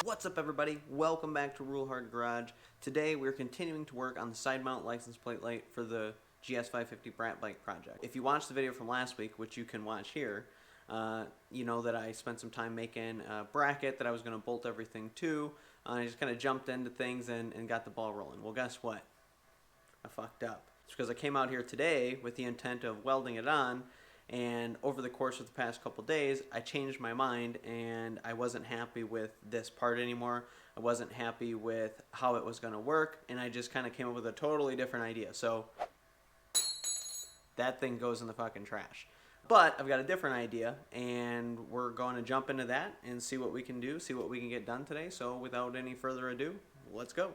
What's up everybody? Welcome back to Rule Hard Garage. Today we're continuing to work on the side mount license plate light for the GS550 Brat bike project. If you watched the video from last week, which you can watch here, you know that I spent some time making a bracket that I was going to bolt everything to. I just kind of jumped into things and got the ball rolling. Well, guess what? I fucked up. It's because I came out here today with the intent of welding it on, and over the course of the past couple days, I changed my mind and I wasn't happy with this part anymore. I wasn't happy with how it was going to work, and I just kind of came up with a totally different idea. So that thing goes in the fucking trash. But I've got a different idea, and we're going to jump into that and see what we can do, see what we can get done today. So without any further ado, let's go.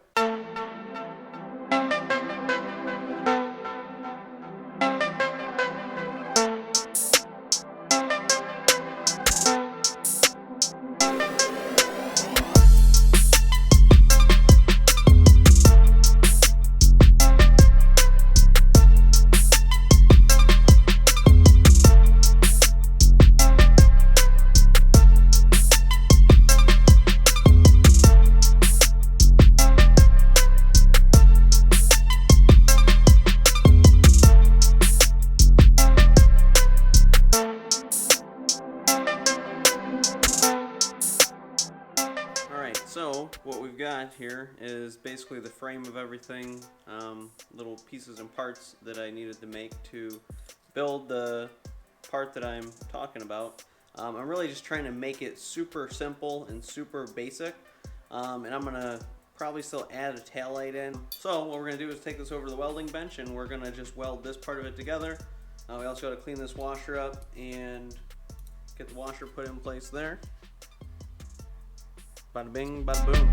So what we've got here is basically the frame of everything, little pieces and parts that I needed to make to build the part that I'm talking about. I'm really just trying to make it super simple and super basic, and I'm gonna probably still add a tail light in. So what we're gonna do is take this over to the welding bench, and we're gonna just weld this part of it together. We also got to clean this washer up and get the washer put in place there. Bada bing, bada boom.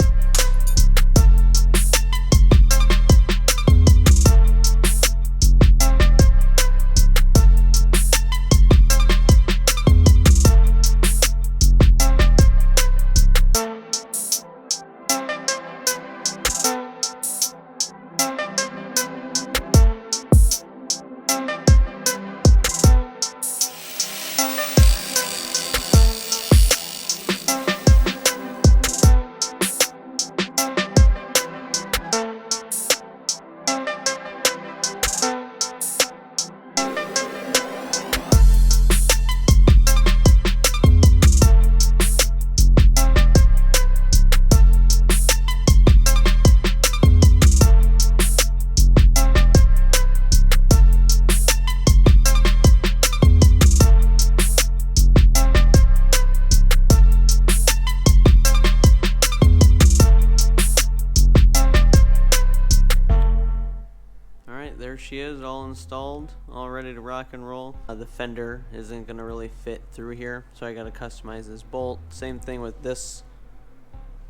There she is, all installed, all ready to rock and roll. The fender isn't going to really fit through here, so I got to customize this bolt. Same thing with this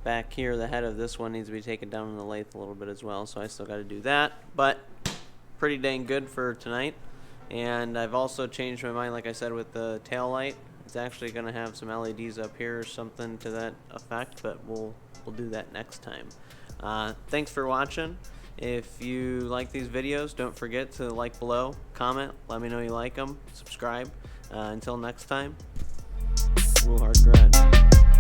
back here. The head of this one needs to be taken down in the lathe a little bit as well, so I still got to do that. But pretty dang good for tonight. And I've also changed my mind, like I said, with the tail light. It's actually going to have some LEDs up here or something to that effect, but we'll do that next time. Thanks for watching. If you like these videos, don't forget to like below, comment, let me know you like them, subscribe. Until next time, Rule Hard Garage.